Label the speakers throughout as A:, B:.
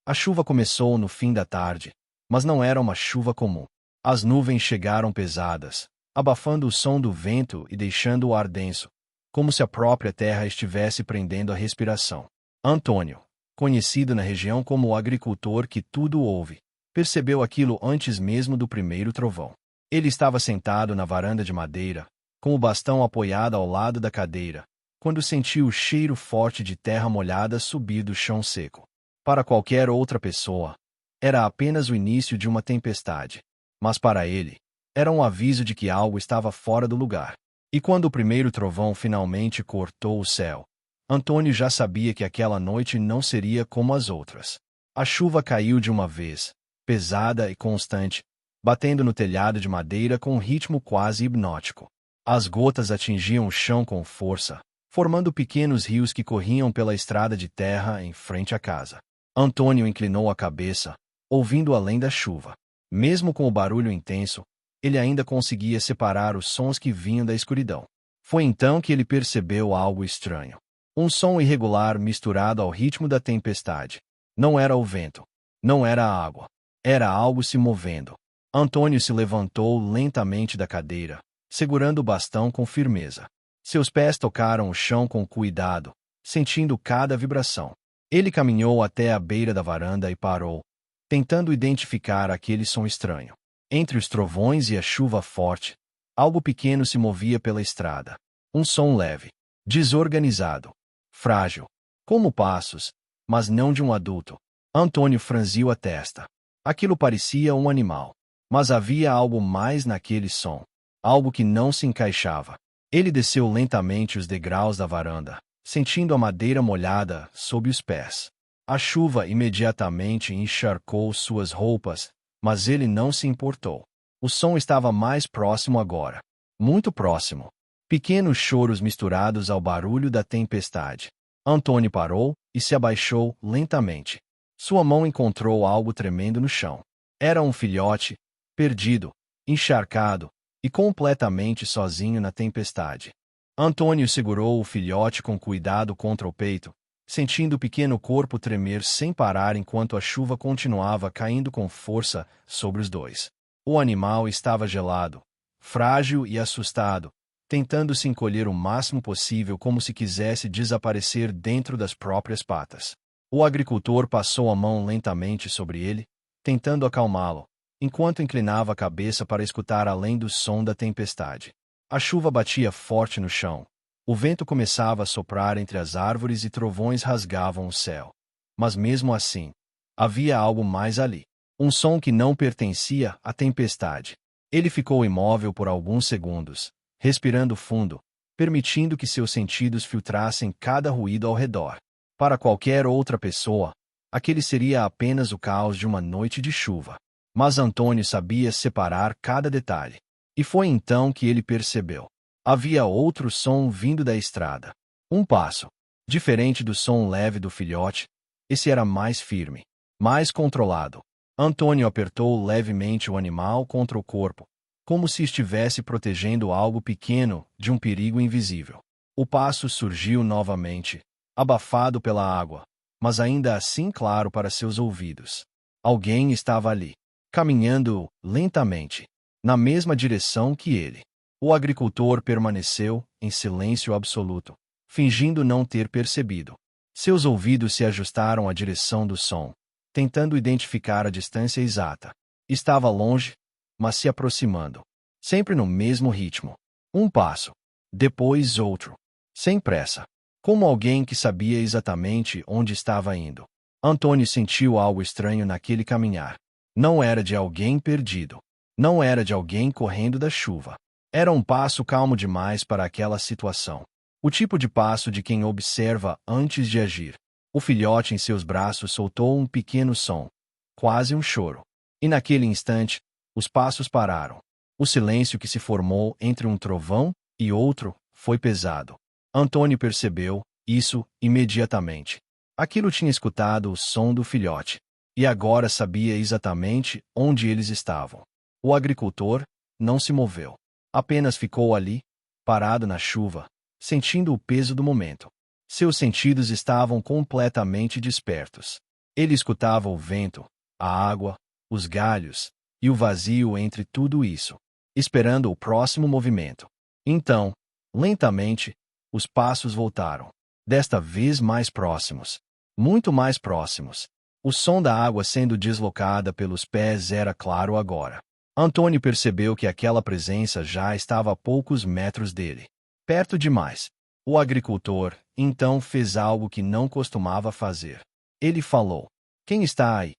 A: A chuva começou no fim da tarde, mas não era uma chuva comum. As nuvens chegaram pesadas, abafando o som do vento e deixando o ar denso, como se a própria terra estivesse prendendo a respiração. Antônio, conhecido na região como o agricultor que tudo ouve, percebeu aquilo antes mesmo do primeiro trovão. Ele estava sentado na varanda de madeira, com o bastão apoiado ao lado da cadeira, quando sentiu o cheiro forte de terra molhada subir do chão seco. Para qualquer outra pessoa, era apenas o início de uma tempestade. Mas para ele, era um aviso de que algo estava fora do lugar. E quando o primeiro trovão finalmente cortou o céu, Antônio já sabia que aquela noite não seria como as outras. A chuva caiu de uma vez, pesada e constante, batendo no telhado de madeira com um ritmo quase hipnótico. As gotas atingiam o chão com força, formando pequenos rios que corriam pela estrada de terra em frente à casa. Antônio inclinou a cabeça, ouvindo além da chuva. Mesmo com o barulho intenso, ele ainda conseguia separar os sons que vinham da escuridão. Foi então que ele percebeu algo estranho. Um som irregular misturado ao ritmo da tempestade. Não era o vento. Não era a água. Era algo se movendo. Antônio se levantou lentamente da cadeira, segurando o bastão com firmeza. Seus pés tocaram o chão com cuidado, sentindo cada vibração. Ele caminhou até a beira da varanda e parou, tentando identificar aquele som estranho. Entre os trovões e a chuva forte, algo pequeno se movia pela estrada. Um som leve, desorganizado, frágil, como passos, mas não de um adulto. Antônio franziu a testa. Aquilo parecia um animal, mas havia algo mais naquele som, algo que não se encaixava. Ele desceu lentamente os degraus da varanda, sentindo a madeira molhada sob os pés. A chuva imediatamente encharcou suas roupas, mas ele não se importou. O som estava mais próximo agora. Muito próximo. Pequenos choros misturados ao barulho da tempestade. Antônio parou e se abaixou lentamente. Sua mão encontrou algo tremendo no chão. Era um filhote, perdido, encharcado e completamente sozinho na tempestade. Antônio segurou o filhote com cuidado contra o peito, sentindo o pequeno corpo tremer sem parar enquanto a chuva continuava caindo com força sobre os dois. O animal estava gelado, frágil e assustado, tentando se encolher o máximo possível como se quisesse desaparecer dentro das próprias patas. O agricultor passou a mão lentamente sobre ele, tentando acalmá-lo, enquanto inclinava a cabeça para escutar além do som da tempestade. A chuva batia forte no chão. O vento começava a soprar entre as árvores e trovões rasgavam o céu. Mas mesmo assim, havia algo mais ali. Um som que não pertencia à tempestade. Ele ficou imóvel por alguns segundos, respirando fundo, permitindo que seus sentidos filtrassem cada ruído ao redor. Para qualquer outra pessoa, aquele seria apenas o caos de uma noite de chuva. Mas Antônio sabia separar cada detalhe. E foi então que ele percebeu. Havia outro som vindo da estrada. Um passo. Diferente do som leve do filhote, esse era mais firme, mais controlado. Antônio apertou levemente o animal contra o corpo, como se estivesse protegendo algo pequeno de um perigo invisível. O passo surgiu novamente, abafado pela água, mas ainda assim claro para seus ouvidos. Alguém estava ali, caminhando lentamente, na mesma direção que ele. O agricultor permaneceu em silêncio absoluto, fingindo não ter percebido. Seus ouvidos se ajustaram à direção do som, tentando identificar a distância exata. Estava longe, mas se aproximando, sempre no mesmo ritmo. Um passo, depois outro, sem pressa, como alguém que sabia exatamente onde estava indo. Antônio sentiu algo estranho naquele caminhar. Não era de alguém perdido. Não era de alguém correndo da chuva. Era um passo calmo demais para aquela situação. O tipo de passo de quem observa antes de agir. O filhote em seus braços soltou um pequeno som, quase um choro. E naquele instante, os passos pararam. O silêncio que se formou entre um trovão e outro foi pesado. Antônio percebeu isso imediatamente. Aquilo tinha escutado o som do filhote. E agora sabia exatamente onde eles estavam. O agricultor não se moveu. Apenas ficou ali, parado na chuva, sentindo o peso do momento. Seus sentidos estavam completamente despertos. Ele escutava o vento, a água, os galhos, e o vazio entre tudo isso, esperando o próximo movimento. Então, lentamente, os passos voltaram. Desta vez mais próximos. Muito mais próximos. O som da água sendo deslocada pelos pés era claro agora. Antônio percebeu que aquela presença já estava a poucos metros dele. Perto demais. O agricultor, então, fez algo que não costumava fazer. Ele falou: "Quem está aí?"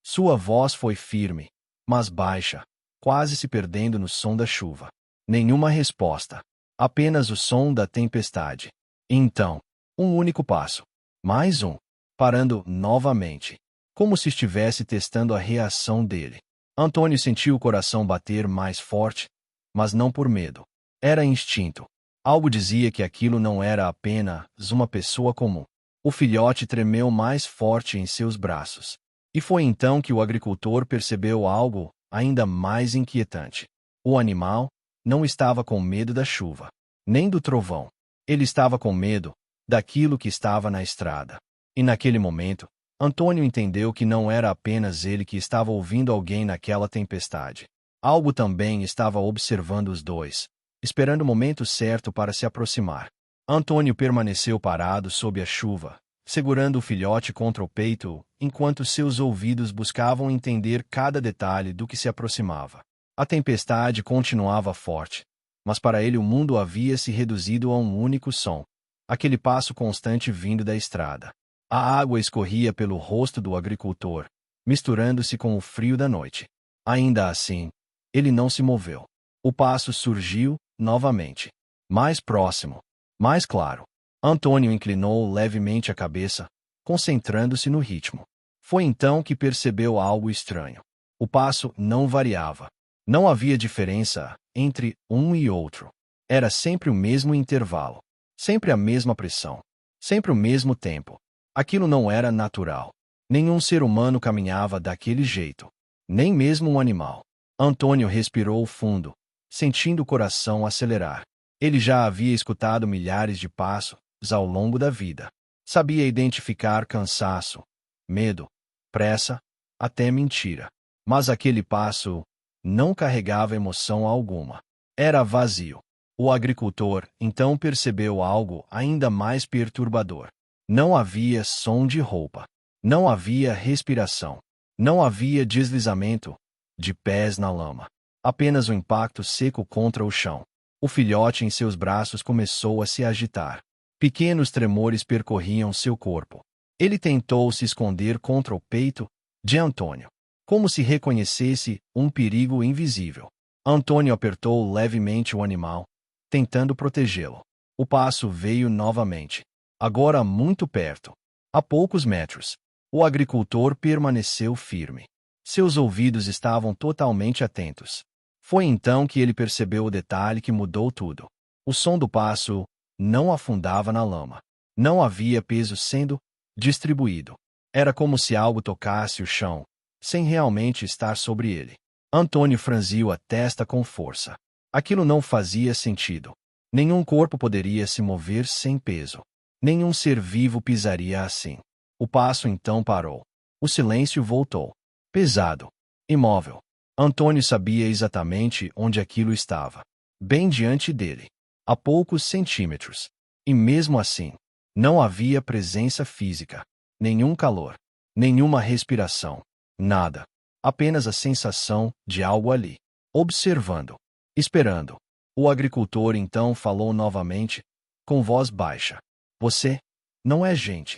A: Sua voz foi firme, mas baixa, quase se perdendo no som da chuva. Nenhuma resposta. Apenas o som da tempestade. Então, um único passo. Mais um. Parando novamente. Como se estivesse testando a reação dele. Antônio sentiu o coração bater mais forte, mas não por medo. Era instinto. Algo dizia que aquilo não era apenas uma pessoa comum. O filhote tremeu mais forte em seus braços. E foi então que o agricultor percebeu algo ainda mais inquietante. O animal não estava com medo da chuva, nem do trovão. Ele estava com medo daquilo que estava na estrada. E naquele momento, Antônio entendeu que não era apenas ele que estava ouvindo alguém naquela tempestade. Algo também estava observando os dois, esperando o momento certo para se aproximar. Antônio permaneceu parado sob a chuva, segurando o filhote contra o peito, enquanto seus ouvidos buscavam entender cada detalhe do que se aproximava. A tempestade continuava forte, mas para ele o mundo havia se reduzido a um único som, aquele passo constante vindo da estrada. A água escorria pelo rosto do agricultor, misturando-se com o frio da noite. Ainda assim, ele não se moveu. O passo surgiu, novamente. Mais próximo. Mais claro. Antônio inclinou levemente a cabeça, concentrando-se no ritmo. Foi então que percebeu algo estranho. O passo não variava. Não havia diferença entre um e outro. Era sempre o mesmo intervalo. Sempre a mesma pressão. Sempre o mesmo tempo. Aquilo não era natural. Nenhum ser humano caminhava daquele jeito. Nem mesmo um animal. Antônio respirou fundo, sentindo o coração acelerar. Ele já havia escutado milhares de passos ao longo da vida. Sabia identificar cansaço, medo, pressa, até mentira. Mas aquele passo não carregava emoção alguma. Era vazio. O agricultor então percebeu algo ainda mais perturbador. Não havia som de roupa. Não havia respiração. Não havia deslizamento de pés na lama. Apenas o impacto seco contra o chão. O filhote em seus braços começou a se agitar. Pequenos tremores percorriam seu corpo. Ele tentou se esconder contra o peito de Antônio, como se reconhecesse um perigo invisível. Antônio apertou levemente o animal, tentando protegê-lo. O passo veio novamente. Agora muito perto. A poucos metros. O agricultor permaneceu firme. Seus ouvidos estavam totalmente atentos. Foi então que ele percebeu o detalhe que mudou tudo. O som do passo não afundava na lama. Não havia peso sendo distribuído. Era como se algo tocasse o chão, sem realmente estar sobre ele. Antônio franziu a testa com força. Aquilo não fazia sentido. Nenhum corpo poderia se mover sem peso. Nenhum ser vivo pisaria assim. O passo então parou. O silêncio voltou. Pesado. Imóvel. Antônio sabia exatamente onde aquilo estava. Bem diante dele. A poucos centímetros. E mesmo assim, não havia presença física. Nenhum calor. Nenhuma respiração. Nada. Apenas a sensação de algo ali. Observando. Esperando. O agricultor então falou novamente, com voz baixa. Você não é gente.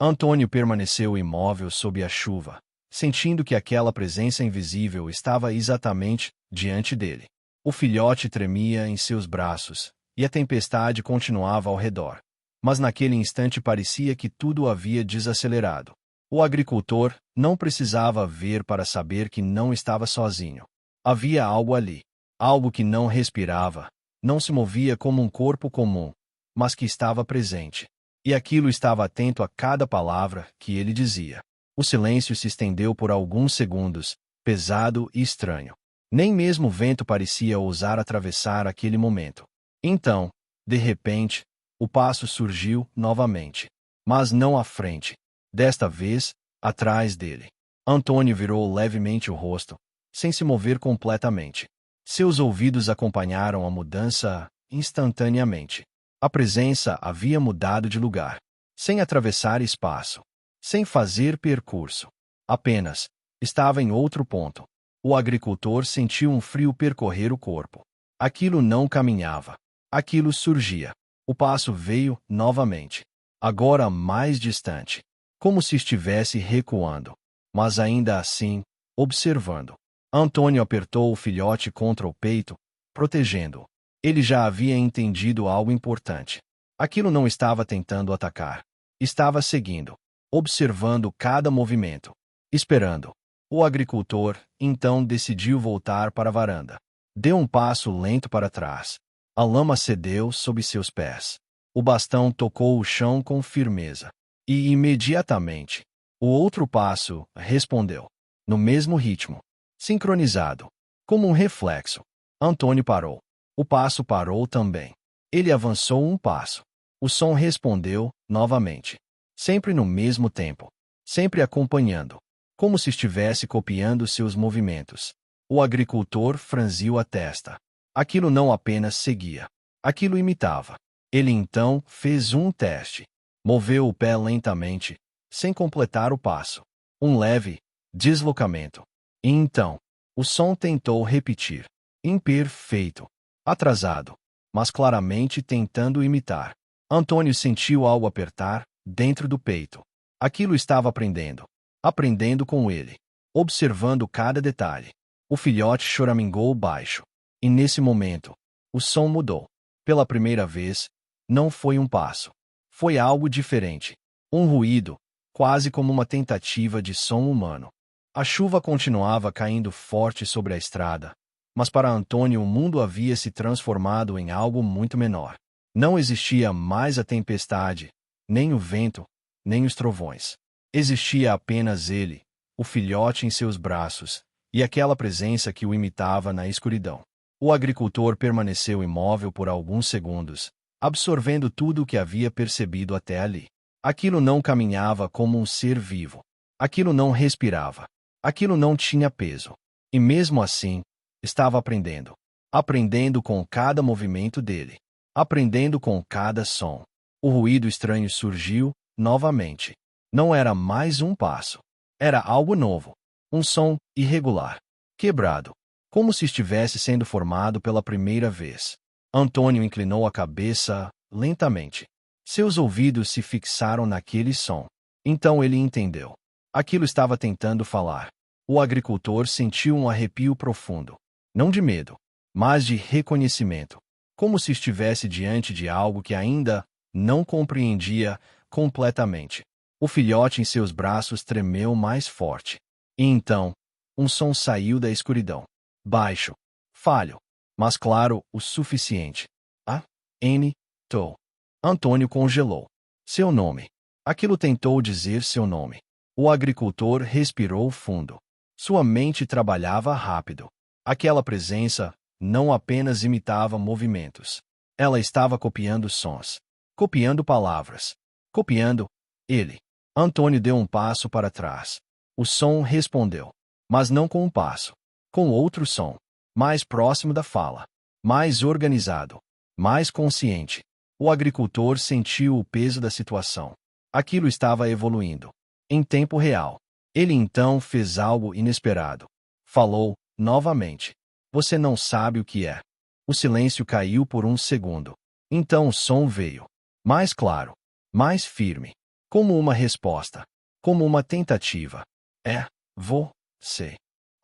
A: Antônio permaneceu imóvel sob a chuva, sentindo que aquela presença invisível estava exatamente diante dele. O filhote tremia em seus braços, e a tempestade continuava ao redor. Mas naquele instante parecia que tudo havia desacelerado. O agricultor não precisava ver para saber que não estava sozinho. Havia algo ali. Algo que não respirava, não se movia como um corpo comum, mas que estava presente. E aquilo estava atento a cada palavra que ele dizia. O silêncio se estendeu por alguns segundos, pesado e estranho. Nem mesmo o vento parecia ousar atravessar aquele momento. Então, de repente, o passo surgiu novamente. Mas não à frente. Desta vez, atrás dele. Antônio virou levemente o rosto, sem se mover completamente. Seus ouvidos acompanharam a mudança instantaneamente. A presença havia mudado de lugar, sem atravessar espaço, sem fazer percurso. Apenas estava em outro ponto. O agricultor sentiu um frio percorrer o corpo. Aquilo não caminhava. Aquilo surgia. O passo veio novamente. Agora mais distante. Como se estivesse recuando. Mas ainda assim, observando. Antônio apertou o filhote contra o peito, protegendo-o. Ele já havia entendido algo importante. Aquilo não estava tentando atacar. Estava seguindo, observando cada movimento, esperando. O agricultor, então, decidiu voltar para a varanda. Deu um passo lento para trás. A lama cedeu sob seus pés. O bastão tocou o chão com firmeza. E, imediatamente, o outro passo respondeu. No mesmo ritmo. Sincronizado. Como um reflexo. Antônio parou. O passo parou também. Ele avançou um passo. O som respondeu, novamente. Sempre no mesmo tempo. Sempre acompanhando. Como se estivesse copiando seus movimentos. O agricultor franziu a testa. Aquilo não apenas seguia. Aquilo imitava. Ele então fez um teste. Moveu o pé lentamente, sem completar o passo. Um leve deslocamento. E então, o som tentou repetir. Imperfeito. Atrasado. Mas claramente tentando imitar. Antônio sentiu algo apertar dentro do peito. Aquilo estava aprendendo. Aprendendo com ele. Observando cada detalhe. O filhote choramingou baixo. E nesse momento, o som mudou. Pela primeira vez, não foi um passo. Foi algo diferente. Um ruído, quase como uma tentativa de som humano. A chuva continuava caindo forte sobre a estrada, mas para Antônio o mundo havia se transformado em algo muito menor. Não existia mais a tempestade, nem o vento, nem os trovões. Existia apenas ele, o filhote em seus braços, e aquela presença que o imitava na escuridão. O agricultor permaneceu imóvel por alguns segundos, absorvendo tudo o que havia percebido até ali. Aquilo não caminhava como um ser vivo. Aquilo não respirava. Aquilo não tinha peso. E mesmo assim, estava aprendendo. Aprendendo com cada movimento dele. Aprendendo com cada som. O ruído estranho surgiu, novamente. Não era mais um passo. Era algo novo. Um som irregular. Quebrado. Como se estivesse sendo formado pela primeira vez. Antônio inclinou a cabeça, lentamente. Seus ouvidos se fixaram naquele som. Então ele entendeu. Aquilo estava tentando falar. O agricultor sentiu um arrepio profundo. Não de medo, mas de reconhecimento. Como se estivesse diante de algo que ainda não compreendia completamente. O filhote em seus braços tremeu mais forte. E então, um som saiu da escuridão. Baixo, falho, mas claro o suficiente. A-N-T-O. Antônio congelou. Seu nome. Aquilo tentou dizer seu nome. O agricultor respirou fundo. Sua mente trabalhava rápido. Aquela presença não apenas imitava movimentos. Ela estava copiando sons. Copiando palavras. Copiando ele. Antônio deu um passo para trás. O som respondeu. Mas não com um passo. Com outro som. Mais próximo da fala. Mais organizado. Mais consciente. O agricultor sentiu o peso da situação. Aquilo estava evoluindo. Em tempo real. Ele então fez algo inesperado. Falou, novamente. Você não sabe o que é. O silêncio caiu por um segundo. Então o som veio. Mais claro. Mais firme. Como uma resposta. Como uma tentativa. É, você.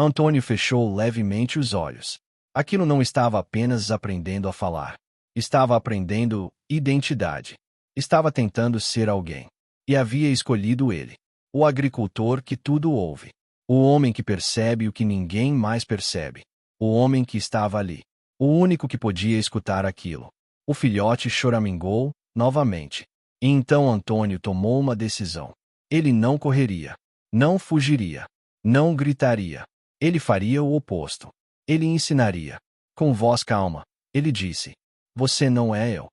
A: Antônio fechou levemente os olhos. Aquilo não estava apenas aprendendo a falar. Estava aprendendo identidade. Estava tentando ser alguém. E havia escolhido ele. O agricultor que tudo ouve. O homem que percebe o que ninguém mais percebe. O homem que estava ali. O único que podia escutar aquilo. O filhote choramingou, novamente. E então Antônio tomou uma decisão. Ele não correria. Não fugiria. Não gritaria. Ele faria o oposto. Ele ensinaria. Com voz calma, ele disse: Você não é eu.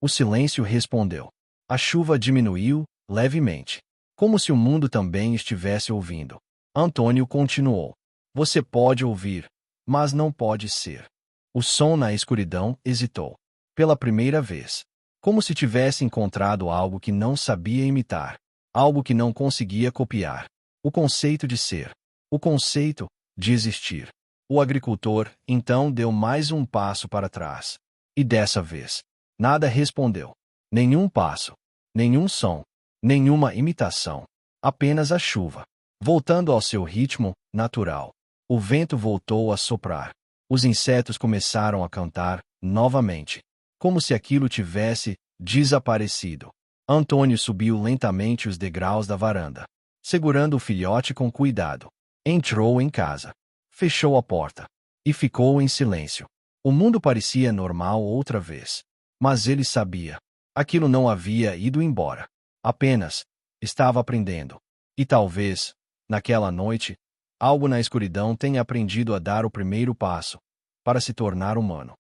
A: O silêncio respondeu. A chuva diminuiu, levemente. como se o mundo também estivesse ouvindo. Antônio continuou. Você pode ouvir, mas não pode ser. O som na escuridão hesitou. Pela primeira vez. Como se tivesse encontrado algo que não sabia imitar. Algo que não conseguia copiar. O conceito de ser. O conceito de existir. O agricultor, então, deu mais um passo para trás. E dessa vez, nada respondeu. Nenhum passo. Nenhum som. Nenhuma imitação. Apenas a chuva. Voltando ao seu ritmo natural. O vento voltou a soprar. Os insetos começaram a cantar novamente. Como se aquilo tivesse desaparecido. Antônio subiu lentamente os degraus da varanda, segurando o filhote com cuidado. Entrou em casa. Fechou a porta. E ficou em silêncio. O mundo parecia normal outra vez. Mas ele sabia. Aquilo não havia ido embora. Apenas estava aprendendo. E talvez, naquela noite, algo na escuridão tenha aprendido a dar o primeiro passo para se tornar humano.